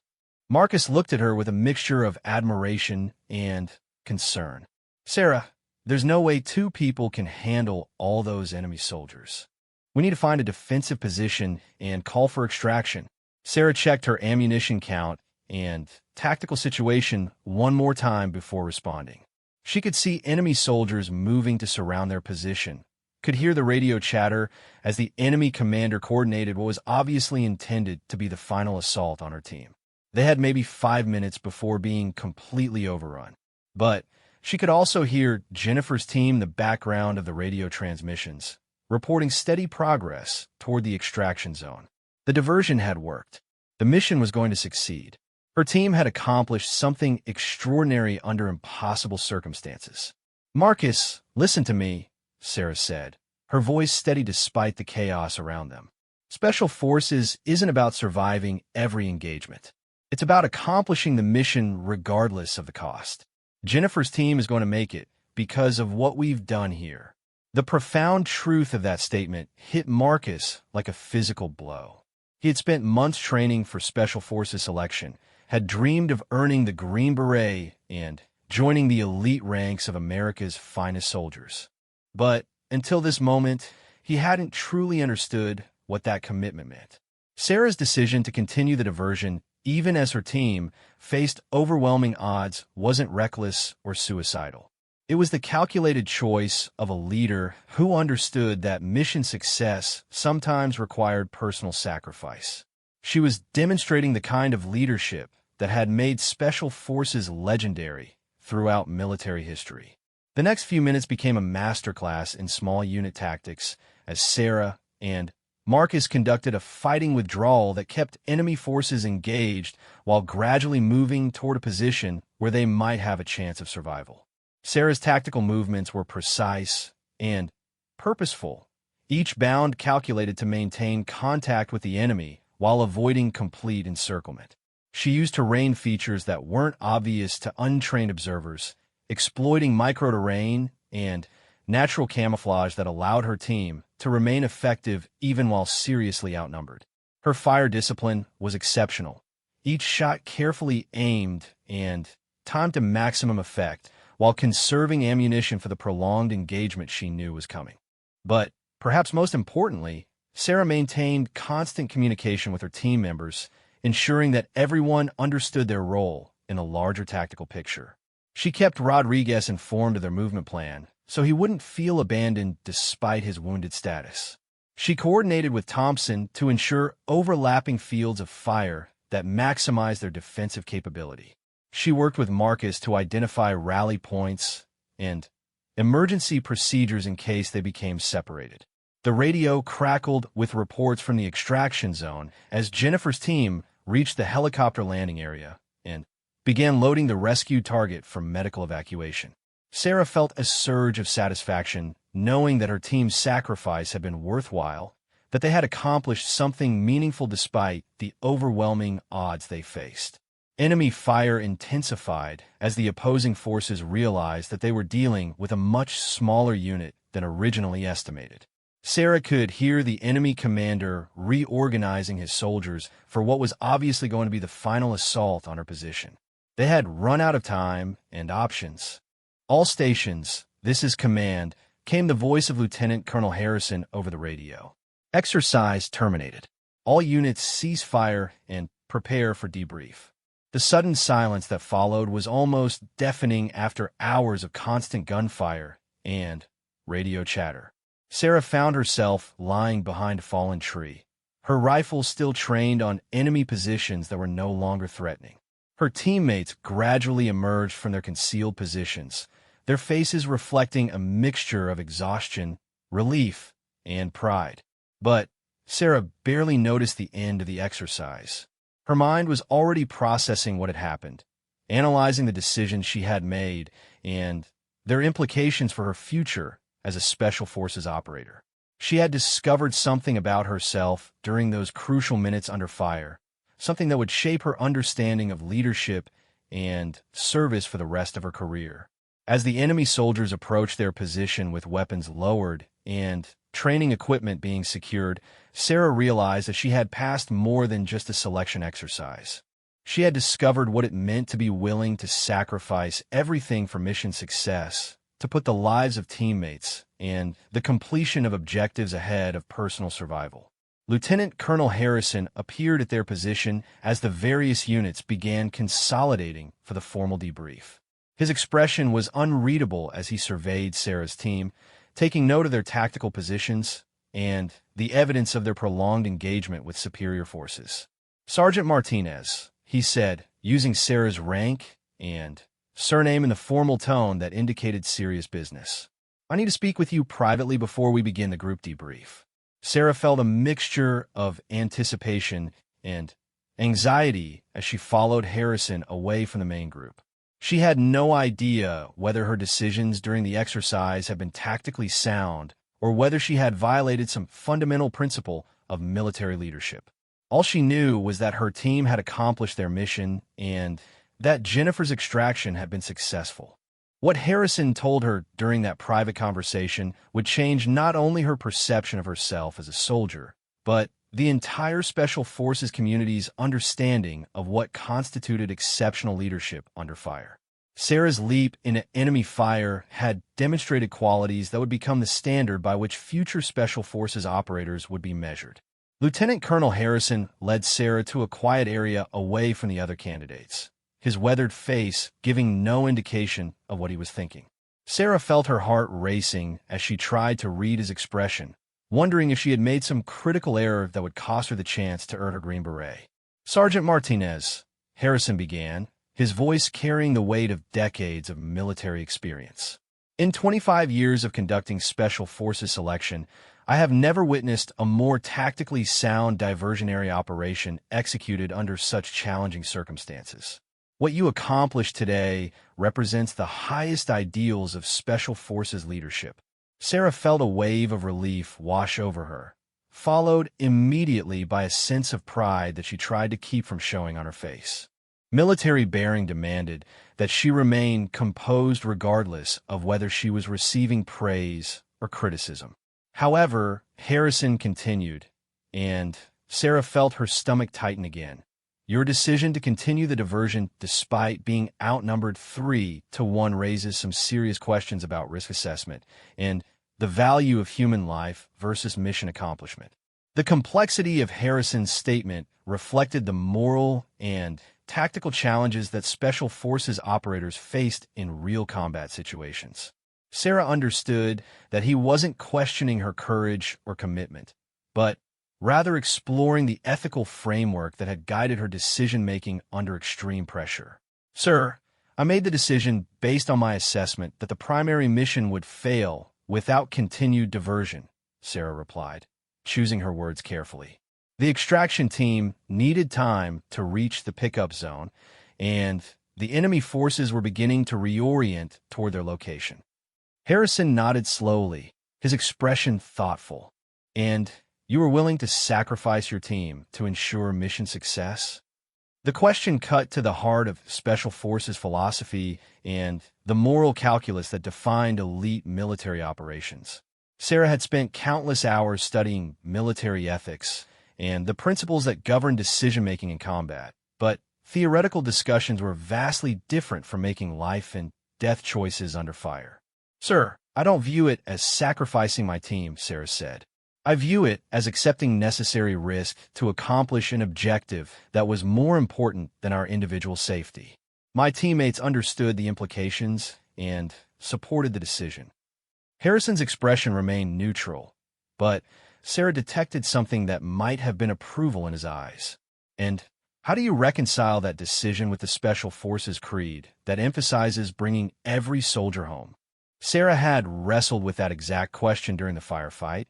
Marcus looked at her with a mixture of admiration and concern. Sarah, there's no way two people can handle all those enemy soldiers. We need to find a defensive position and call for extraction. Sarah checked her ammunition count and tactical situation one more time before responding. She could see enemy soldiers moving to surround their position, could hear the radio chatter as the enemy commander coordinated what was obviously intended to be the final assault on her team. They had maybe 5 minutes before being completely overrun. But she could also hear Jennifer's team in the background of the radio transmissions, reporting steady progress toward the extraction zone. The diversion had worked. The mission was going to succeed. Her team had accomplished something extraordinary under impossible circumstances. Marcus, listen to me, Sarah said, her voice steady despite the chaos around them. Special Forces isn't about surviving every engagement. It's about accomplishing the mission regardless of the cost. Jennifer's team is going to make it because of what we've done here. The profound truth of that statement hit Marcus like a physical blow. He had spent months training for Special Forces selection, had dreamed of earning the Green Beret and joining the elite ranks of America's finest soldiers. But until this moment, he hadn't truly understood what that commitment meant. Sarah's decision to continue the diversion, even as her team faced overwhelming odds, wasn't reckless or suicidal. It was the calculated choice of a leader who understood that mission success sometimes required personal sacrifice. She was demonstrating the kind of leadership that had made Special Forces legendary throughout military history. The next few minutes became a masterclass in small unit tactics as Sarah and Marcus conducted a fighting withdrawal that kept enemy forces engaged while gradually moving toward a position where they might have a chance of survival. Sarah's tactical movements were precise and purposeful, each bound calculated to maintain contact with the enemy while avoiding complete encirclement. She used terrain features that weren't obvious to untrained observers, exploiting microterrain and natural camouflage that allowed her team to remain effective even while seriously outnumbered. Her fire discipline was exceptional, each shot carefully aimed and timed to maximum effect while conserving ammunition for the prolonged engagement she knew was coming. But perhaps most importantly, Sarah maintained constant communication with her team members, ensuring that everyone understood their role in a larger tactical picture. She kept Rodriguez informed of their movement plan, so he wouldn't feel abandoned despite his wounded status. She coordinated with Thompson to ensure overlapping fields of fire that maximized their defensive capability. She worked with Marcus to identify rally points and emergency procedures in case they became separated. The radio crackled with reports from the extraction zone as Jennifer's team reached the helicopter landing area and began loading the rescued target for medical evacuation. Sarah felt a surge of satisfaction knowing that her team's sacrifice had been worthwhile, that they had accomplished something meaningful despite the overwhelming odds they faced. Enemy fire intensified as the opposing forces realized that they were dealing with a much smaller unit than originally estimated. Sarah could hear the enemy commander reorganizing his soldiers for what was obviously going to be the final assault on her position. They had run out of time and options. "All stations, this is command," came the voice of Lieutenant Colonel Harrison over the radio. "Exercise terminated. All units cease fire and prepare for debrief." The sudden silence that followed was almost deafening after hours of constant gunfire and radio chatter. Sarah found herself lying behind a fallen tree, her rifle still trained on enemy positions that were no longer threatening. Her teammates gradually emerged from their concealed positions, their faces reflecting a mixture of exhaustion, relief, and pride. But Sarah barely noticed the end of the exercise. Her mind was already processing what had happened, analyzing the decisions she had made and their implications for her future as a Special Forces operator. She had discovered something about herself during those crucial minutes under fire, something that would shape her understanding of leadership and service for the rest of her career. As the enemy soldiers approached their position with weapons lowered and training equipment being secured, Sarah realized that she had passed more than just a selection exercise. She had discovered what it meant to be willing to sacrifice everything for mission success, to put the lives of teammates and the completion of objectives ahead of personal survival. Lieutenant Colonel Harrison appeared at their position as the various units began consolidating for the formal debrief. His expression was unreadable as he surveyed Sarah's team, taking note of their tactical positions and the evidence of their prolonged engagement with superior forces. "Sergeant Martinez," he said, using Sarah's rank and surname in the formal tone that indicated serious business. "I need to speak with you privately before we begin the group debrief." Sarah felt a mixture of anticipation and anxiety as she followed Harrison away from the main group. She had no idea whether her decisions during the exercise had been tactically sound or whether she had violated some fundamental principle of military leadership. All she knew was that her team had accomplished their mission and that Jennifer's extraction had been successful. What Harrison told her during that private conversation would change not only her perception of herself as a soldier, but the entire Special Forces community's understanding of what constituted exceptional leadership under fire. Sarah's leap into enemy fire had demonstrated qualities that would become the standard by which future Special Forces operators would be measured. Lieutenant Colonel Harrison led Sarah to a quiet area away from the other candidates, his weathered face giving no indication of what he was thinking. Sarah felt her heart racing as she tried to read his expression, wondering if she had made some critical error that would cost her the chance to earn her Green Beret. "Sergeant Martinez," Harrison began, his voice carrying the weight of decades of military experience. "In 25 years of conducting Special Forces selection, I have never witnessed a more tactically sound diversionary operation executed under such challenging circumstances. What you accomplished today represents the highest ideals of Special Forces leadership." Sarah felt a wave of relief wash over her, followed immediately by a sense of pride that she tried to keep from showing on her face. Military bearing demanded that she remain composed regardless of whether she was receiving praise or criticism. However, Harrison continued, and Sarah felt her stomach tighten again. "Your decision to continue the diversion despite being outnumbered 3-1 raises some serious questions about risk assessment and the value of human life versus mission accomplishment." The complexity of Harrison's statement reflected the moral and tactical challenges that Special Forces operators faced in real combat situations. Sarah understood that he wasn't questioning her courage or commitment, but rather exploring the ethical framework that had guided her decision-making under extreme pressure. "Sir, I made the decision based on my assessment that the primary mission would fail without continued diversion," Sarah replied, choosing her words carefully. The extraction team needed time to reach the pickup zone, and the enemy forces were beginning to reorient toward their location. Harrison nodded slowly, his expression thoughtful. "And you were willing to sacrifice your team to ensure mission success?" The question cut to the heart of Special Forces philosophy and the moral calculus that defined elite military operations. Sarah had spent countless hours studying military ethics and the principles that govern decision-making in combat, but theoretical discussions were vastly different from making life and death choices under fire. "Sir, I don't view it as sacrificing my team," Sarah said. "I view it as accepting necessary risk to accomplish an objective that was more important than our individual safety. My teammates understood the implications and supported the decision." Harrison's expression remained neutral, but Sarah detected something that might have been approval in his eyes. "And how do you reconcile that decision with the Special Forces creed that emphasizes bringing every soldier home?" Sarah had wrestled with that exact question during the firefight,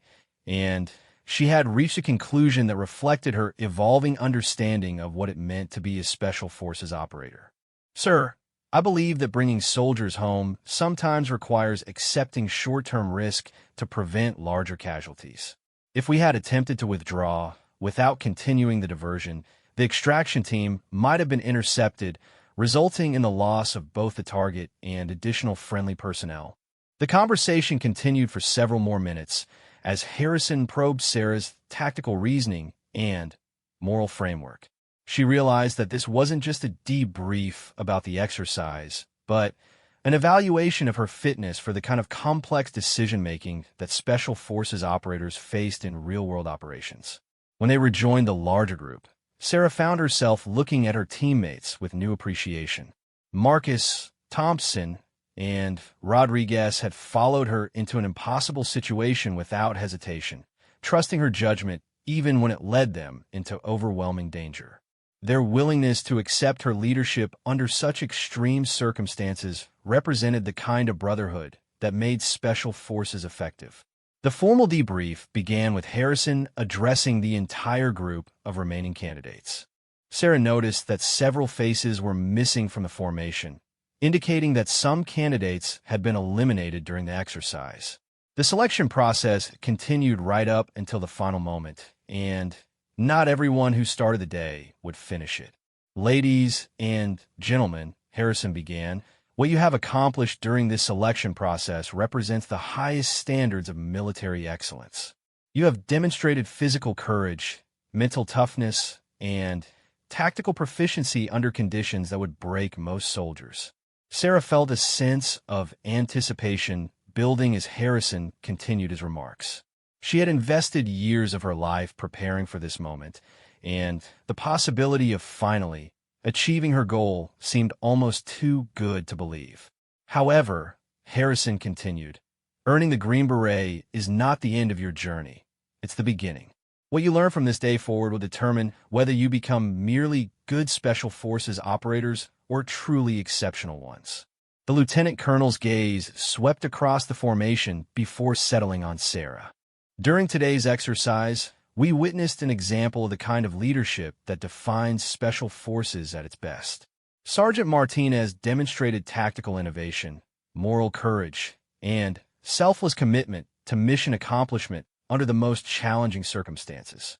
and she had reached a conclusion that reflected her evolving understanding of what it meant to be a Special Forces operator. "Sir, I believe that bringing soldiers home sometimes requires accepting short-term risk to prevent larger casualties. If we had attempted to withdraw without continuing the diversion, the extraction team might have been intercepted, resulting in the loss of both the target and additional friendly personnel." The conversation continued for several more minutes as Harrison probed Sarah's tactical reasoning and moral framework. She realized that this wasn't just a debrief about the exercise, but an evaluation of her fitness for the kind of complex decision-making that Special Forces operators faced in real-world operations. When they rejoined the larger group, Sarah found herself looking at her teammates with new appreciation. Marcus, Thompson, and Rodriguez had followed her into an impossible situation without hesitation, trusting her judgment even when it led them into overwhelming danger. Their willingness to accept her leadership under such extreme circumstances represented the kind of brotherhood that made Special Forces effective. The formal debrief began with Harrison addressing the entire group of remaining candidates. Sarah noticed that several faces were missing from the formation, indicating that some candidates had been eliminated during the exercise. The selection process continued right up until the final moment, and not everyone who started the day would finish it. "Ladies and gentlemen," Harrison began, "what you have accomplished during this selection process represents the highest standards of military excellence. You have demonstrated physical courage, mental toughness, and tactical proficiency under conditions that would break most soldiers." Sarah felt a sense of anticipation building as Harrison continued his remarks. She had invested years of her life preparing for this moment, and the possibility of finally achieving her goal seemed almost too good to believe. "However," Harrison continued, "earning the Green Beret is not the end of your journey. It's the beginning. What you learn from this day forward will determine whether you become merely good Special Forces operators or truly exceptional ones." The lieutenant colonel's gaze swept across the formation before settling on Sarah. "During today's exercise, we witnessed an example of the kind of leadership that defines Special Forces at its best. Sergeant Martinez demonstrated tactical innovation, moral courage, and selfless commitment to mission accomplishment under the most challenging circumstances."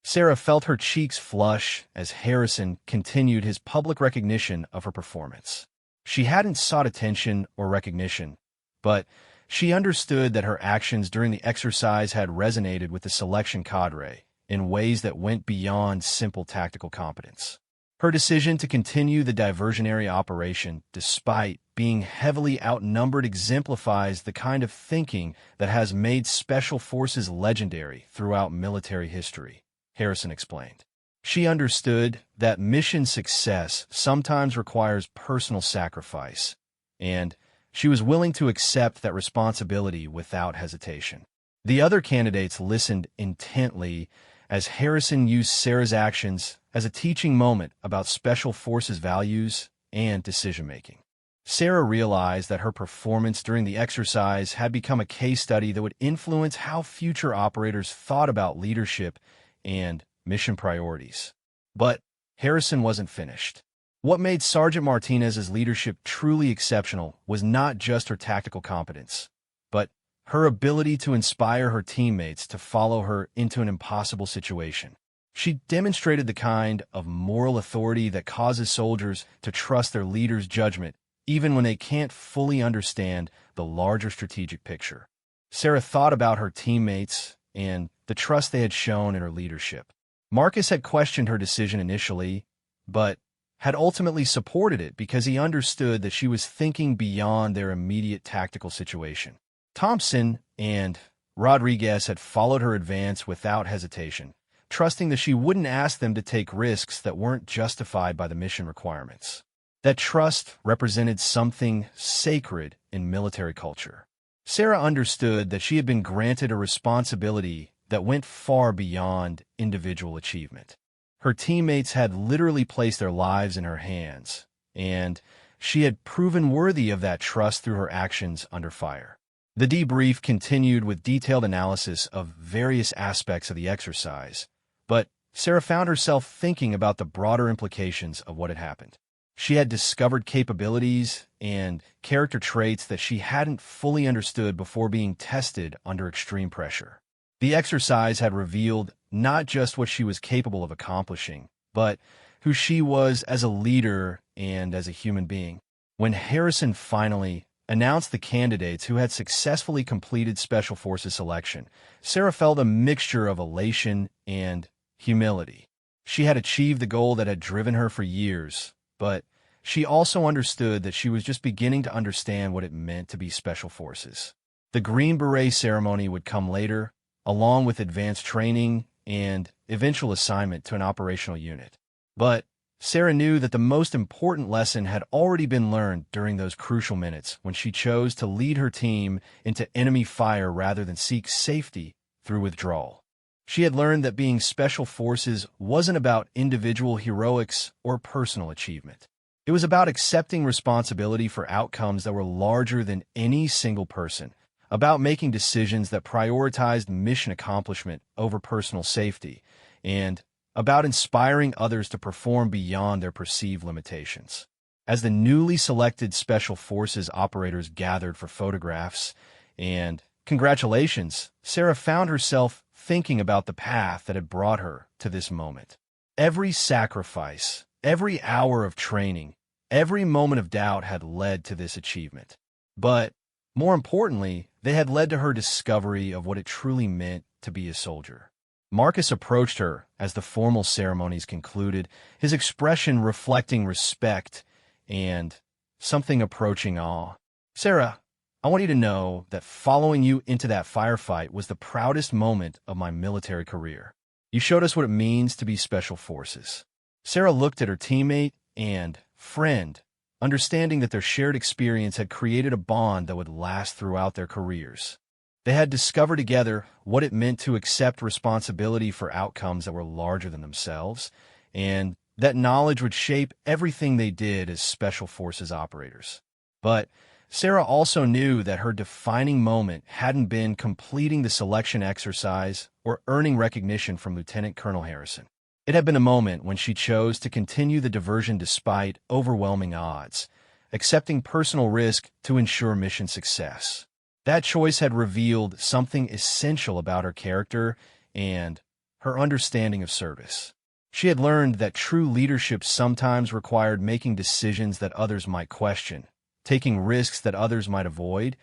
Sarah felt her cheeks flush as Harrison continued his public recognition of her performance. She hadn't sought attention or recognition, but she understood that her actions during the exercise had resonated with the selection cadre in ways that went beyond simple tactical competence. Her decision to continue the diversionary operation, despite being heavily outnumbered, exemplifies the kind of thinking that has made Special Forces legendary throughout military history, Harrison explained. She understood that mission success sometimes requires personal sacrifice, and she was willing to accept that responsibility without hesitation. The other candidates listened intently as Harrison used Sarah's actions as a teaching moment about Special Forces values and decision-making. Sarah realized that her performance during the exercise had become a case study that would influence how future operators thought about leadership and mission priorities. But Harrison wasn't finished. What made Sergeant Martinez's leadership truly exceptional was not just her tactical competence, but her ability to inspire her teammates to follow her into an impossible situation. She demonstrated the kind of moral authority that causes soldiers to trust their leader's judgment, even when they can't fully understand the larger strategic picture. Sarah thought about her teammates and the trust they had shown in her leadership. Marcus had questioned her decision initially, but had ultimately supported it because he understood that she was thinking beyond their immediate tactical situation. Thompson and Rodriguez had followed her advance without hesitation, trusting that she wouldn't ask them to take risks that weren't justified by the mission requirements. That trust represented something sacred in military culture. Sarah understood that she had been granted a responsibility that went far beyond individual achievement. Her teammates had literally placed their lives in her hands, and she had proven worthy of that trust through her actions under fire. The debrief continued with detailed analysis of various aspects of the exercise, but Sarah found herself thinking about the broader implications of what had happened. She had discovered capabilities and character traits that she hadn't fully understood before being tested under extreme pressure. The exercise had revealed not just what she was capable of accomplishing, but who she was as a leader and as a human being. When Harrison finally announced the candidates who had successfully completed Special Forces selection, Sarah felt a mixture of elation and humility. She had achieved the goal that had driven her for years, but she also understood that she was just beginning to understand what it meant to be Special Forces. The Green Beret ceremony would come later, along with advanced training and eventual assignment to an operational unit. But Sarah knew that the most important lesson had already been learned during those crucial minutes when she chose to lead her team into enemy fire rather than seek safety through withdrawal. She had learned that being Special Forces wasn't about individual heroics or personal achievement. It was about accepting responsibility for outcomes that were larger than any single person, about making decisions that prioritized mission accomplishment over personal safety, and about inspiring others to perform beyond their perceived limitations. As the newly selected Special Forces operators gathered for photographs and congratulations, Sarah found herself thinking about the path that had brought her to this moment. Every sacrifice, every hour of training, every moment of doubt had led to this achievement. But more importantly, they had led to her discovery of what it truly meant to be a soldier. Marcus approached her as the formal ceremonies concluded, his expression reflecting respect and something approaching awe. "Sarah, I want you to know that following you into that firefight was the proudest moment of my military career. You showed us what it means to be Special Forces." Sarah looked at her teammate and friend, understanding that their shared experience had created a bond that would last throughout their careers. They had discovered together what it meant to accept responsibility for outcomes that were larger than themselves, and that knowledge would shape everything they did as Special Forces operators. But Sarah also knew that her defining moment hadn't been completing the selection exercise or earning recognition from Lieutenant Colonel Harrison. It had been a moment when she chose to continue the diversion despite overwhelming odds, accepting personal risk to ensure mission success. That choice had revealed something essential about her character and her understanding of service. She had learned that true leadership sometimes required making decisions that others might question, taking risks that others might avoid,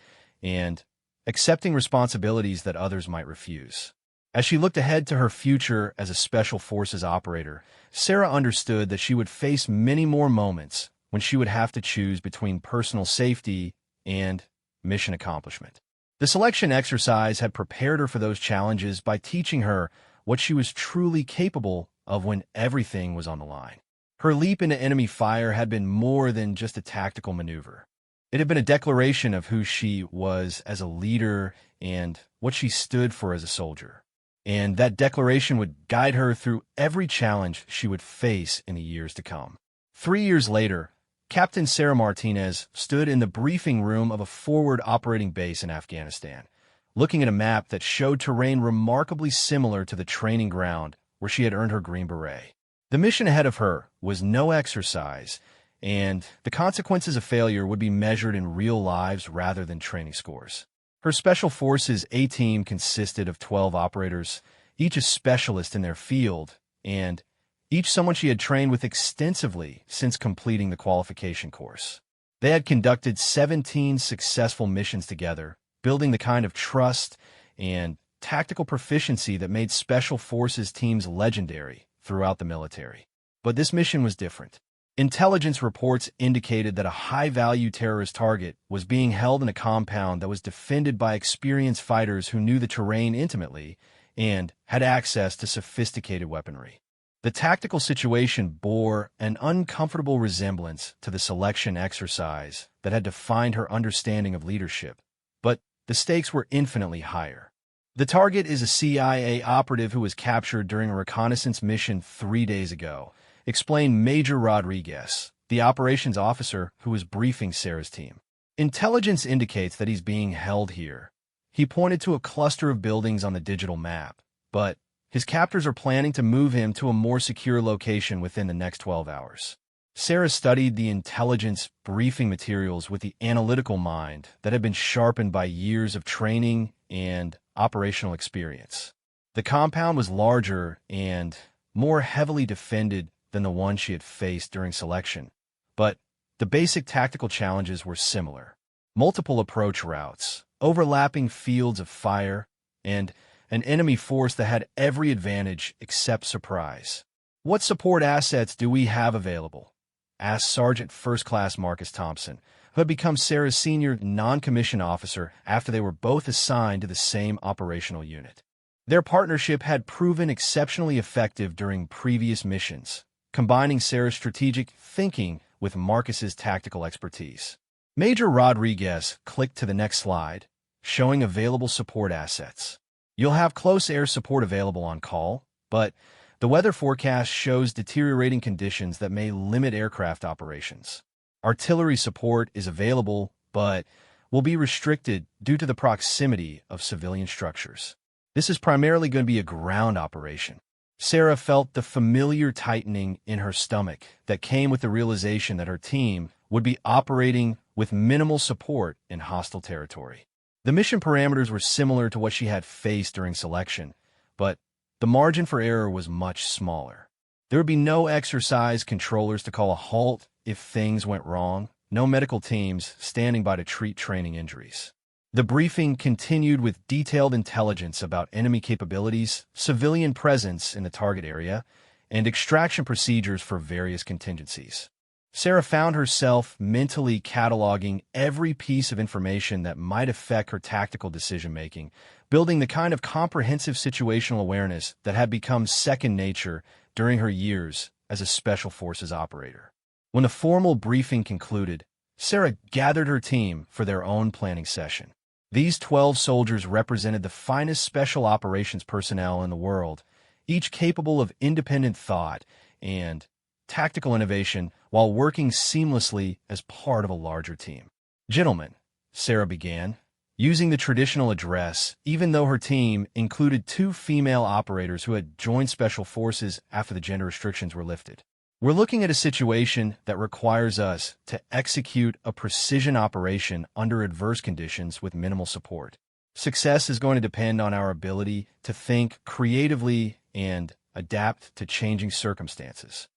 and accepting responsibilities that others might refuse. As she looked ahead to her future as a Special Forces operator, Sarah understood that she would face many more moments when she would have to choose between personal safety and mission accomplishment. The selection exercise had prepared her for those challenges by teaching her what she was truly capable of when everything was on the line. Her leap into enemy fire had been more than just a tactical maneuver. It had been a declaration of who she was as a leader and what she stood for as a soldier. And that declaration would guide her through every challenge she would face in the years to come. 3 years later, Captain Sarah Martinez stood in the briefing room of a forward operating base in Afghanistan, looking at a map that showed terrain remarkably similar to the training ground where she had earned her Green Beret. The mission ahead of her was no exercise, and the consequences of failure would be measured in real lives rather than training scores. Her Special Forces A-team consisted of 12 operators, each a specialist in their field, and each someone she had trained with extensively since completing the qualification course. They had conducted 17 successful missions together, building the kind of trust and tactical proficiency that made Special Forces teams legendary throughout the military. But this mission was different. Intelligence reports indicated that a high-value terrorist target was being held in a compound that was defended by experienced fighters who knew the terrain intimately and had access to sophisticated weaponry. The tactical situation bore an uncomfortable resemblance to the selection exercise that had defined her understanding of leadership, but the stakes were infinitely higher. The target is a CIA operative who was captured during a reconnaissance mission 3 days ago, explained Major Rodriguez, the operations officer who was briefing Sarah's team. Intelligence indicates that he's being held here. He pointed to a cluster of buildings on the digital map, but his captors are planning to move him to a more secure location within the next 12 hours. Sarah studied the intelligence briefing materials with the analytical mind that had been sharpened by years of training and operational experience. The compound was larger and more heavily defended than the one she had faced during selection, but the basic tactical challenges were similar. Multiple approach routes, overlapping fields of fire, and an enemy force that had every advantage except surprise. "What support assets do we have available?" asked Sergeant First Class Marcus Thompson, who had become Sarah's senior non-commissioned officer after they were both assigned to the same operational unit. Their partnership had proven exceptionally effective during previous missions, combining Sarah's strategic thinking with Marcus's tactical expertise. Major Rodriguez clicked to the next slide, showing available support assets. "You'll have close air support available on call, but the weather forecast shows deteriorating conditions that may limit aircraft operations. Artillery support is available, but will be restricted due to the proximity of civilian structures. This is primarily going to be a ground operation." Sarah felt the familiar tightening in her stomach that came with the realization that her team would be operating with minimal support in hostile territory. The mission parameters were similar to what she had faced during selection, but the margin for error was much smaller. There would be no exercise controllers to call a halt if things went wrong, no medical teams standing by to treat training injuries. The briefing continued with detailed intelligence about enemy capabilities, civilian presence in the target area, and extraction procedures for various contingencies. Sarah found herself mentally cataloging every piece of information that might affect her tactical decision-making, building the kind of comprehensive situational awareness that had become second nature during her years as a Special Forces operator. When the formal briefing concluded, Sarah gathered her team for their own planning session. These 12 soldiers represented the finest special operations personnel in the world, each capable of independent thought and tactical innovation while working seamlessly as part of a larger team. "Gentlemen," Sarah began, using the traditional address, even though her team included 2 female operators who had joined Special Forces after the gender restrictions were lifted. "We're looking at a situation that requires us to execute a precision operation under adverse conditions with minimal support. Success is going to depend on our ability to think creatively and adapt to changing circumstances."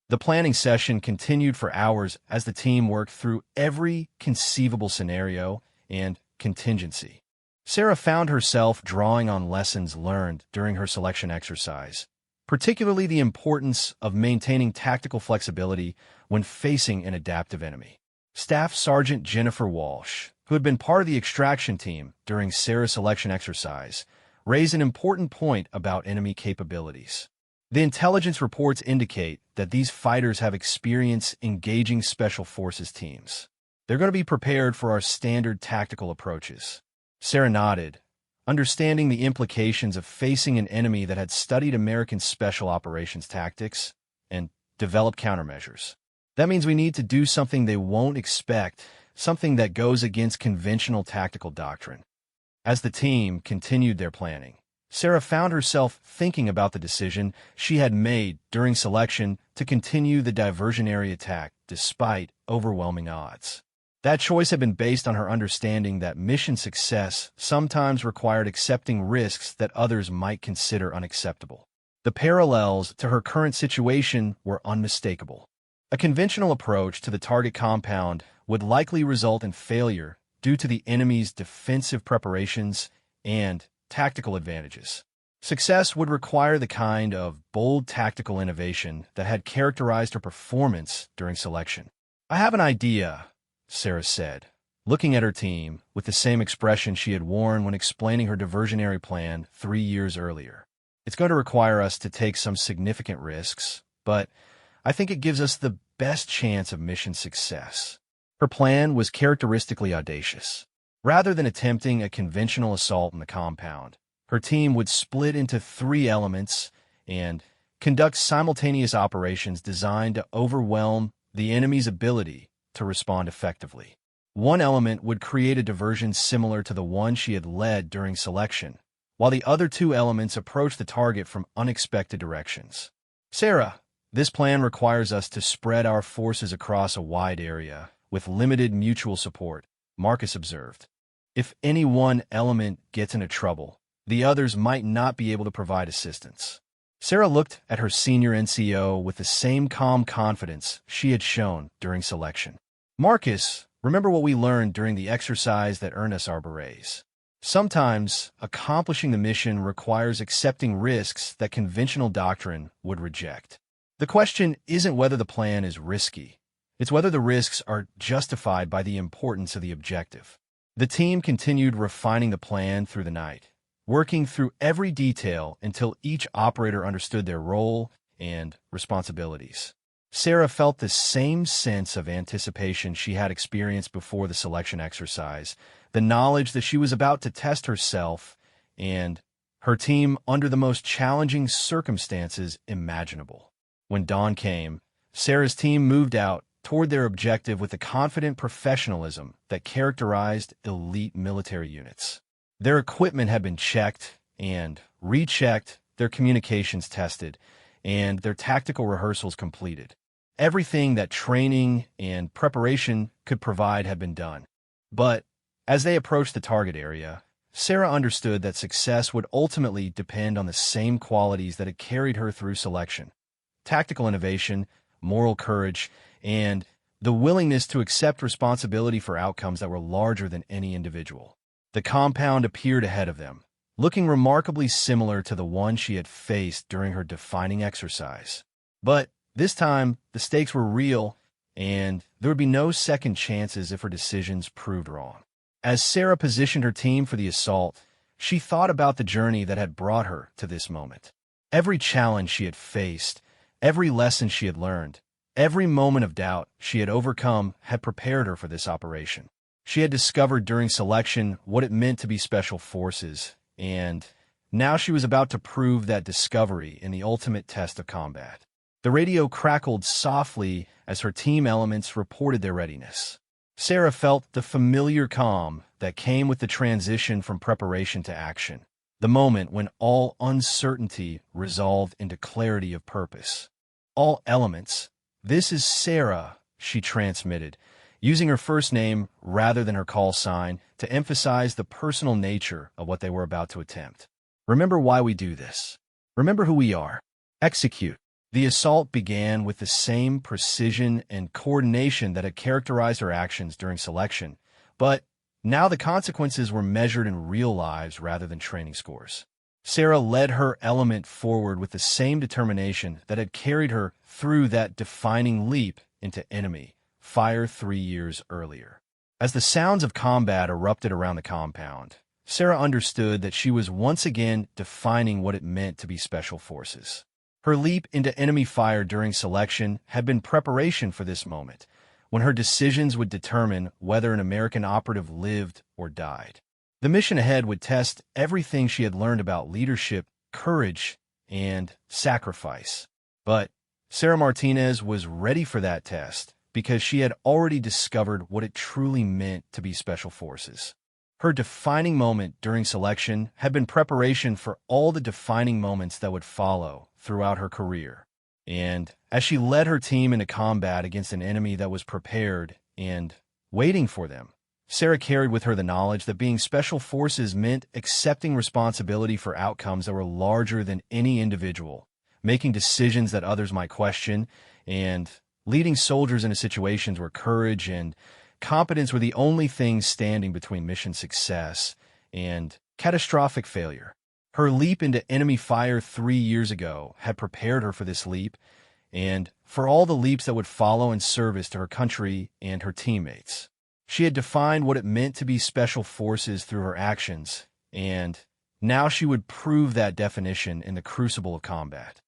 The planning session continued for hours as the team worked through every conceivable scenario and contingency. Sarah found herself drawing on lessons learned during her selection exercise, particularly the importance of maintaining tactical flexibility when facing an adaptive enemy. Staff Sergeant Jennifer Walsh, who had been part of the extraction team during Sarah's selection exercise, raised an important point about enemy capabilities. The intelligence reports indicate that these fighters have experience engaging Special Forces teams. They're going to be prepared for our standard tactical approaches. Sarah nodded, understanding the implications of facing an enemy that had studied American special operations tactics and developed countermeasures. "That means we need to do something they won't expect, something that goes against conventional tactical doctrine." As the team continued their planning, Sarah found herself thinking about the decision she had made during selection to continue the diversionary attack despite overwhelming odds. That choice had been based on her understanding that mission success sometimes required accepting risks that others might consider unacceptable. The parallels to her current situation were unmistakable. A conventional approach to the target compound would likely result in failure due to the enemy's defensive preparations and tactical advantages. Success would require the kind of bold tactical innovation that had characterized her performance during selection. "I have an idea," Sarah said, looking at her team with the same expression she had worn when explaining her diversionary plan 3 years earlier. "It's going to require us to take some significant risks, but I think it gives us the best chance of mission success." Her plan was characteristically audacious. Rather than attempting a conventional assault on the compound, her team would split into 3 elements and conduct simultaneous operations designed to overwhelm the enemy's ability to respond effectively. One element would create a diversion similar to the one she had led during selection, while the other 2 elements approached the target from unexpected directions. "Sarah, this plan requires us to spread our forces across a wide area with limited mutual support," Marcus observed. "If any one element gets into trouble, the others might not be able to provide assistance." Sarah looked at her senior NCO with the same calm confidence she had shown during selection. "Marcus, remember what we learned during the exercise that earned us our berets. Sometimes, accomplishing the mission requires accepting risks that conventional doctrine would reject. The question isn't whether the plan is risky. It's whether the risks are justified by the importance of the objective." The team continued refining the plan through the night, working through every detail until each operator understood their role and responsibilities. Sarah felt the same sense of anticipation she had experienced before the selection exercise, the knowledge that she was about to test herself and her team under the most challenging circumstances imaginable. When dawn came, Sarah's team moved out toward their objective with the confident professionalism that characterized elite military units. Their equipment had been checked and rechecked, their communications tested, and their tactical rehearsals completed. Everything that training and preparation could provide had been done. But as they approached the target area, Sarah understood that success would ultimately depend on the same qualities that had carried her through selection: tactical innovation, moral courage, and the willingness to accept responsibility for outcomes that were larger than any individual. The compound appeared ahead of them, looking remarkably similar to the one she had faced during her defining exercise. But this time, the stakes were real, and there would be no second chances if her decisions proved wrong. As Sarah positioned her team for the assault, she thought about the journey that had brought her to this moment. Every challenge she had faced, every lesson she had learned, every moment of doubt she had overcome had prepared her for this operation. She had discovered during selection what it meant to be special forces, and now she was about to prove that discovery in the ultimate test of combat. The radio crackled softly as her team elements reported their readiness. Sarah felt the familiar calm that came with the transition from preparation to action, the moment when all uncertainty resolved into clarity of purpose. "All elements. This is Sarah," she transmitted, using her first name rather than her call sign to emphasize the personal nature of what they were about to attempt. "Remember why we do this. Remember who we are. Execute." The assault began with the same precision and coordination that had characterized her actions during selection, but now the consequences were measured in real lives rather than training scores. Sarah led her element forward with the same determination that had carried her through that defining leap into enemy fire 3 years earlier. As the sounds of combat erupted around the compound, Sarah understood that she was once again defining what it meant to be special forces. Her leap into enemy fire during selection had been preparation for this moment, when her decisions would determine whether an American operative lived or died. The mission ahead would test everything she had learned about leadership, courage, and sacrifice. But Sarah Martinez was ready for that test because she had already discovered what it truly meant to be special forces. Her defining moment during selection had been preparation for all the defining moments that would follow throughout her career. And as she led her team into combat against an enemy that was prepared and waiting for them, Sarah carried with her the knowledge that being special forces meant accepting responsibility for outcomes that were larger than any individual making decisions that others might question, and leading soldiers into situations where courage and competence were the only things standing between mission success and catastrophic failure. Her leap into enemy fire 3 years ago had prepared her for this leap and for all the leaps that would follow in service to her country and her teammates. She had defined what it meant to be special forces through her actions, and now she would prove that definition in the crucible of combat.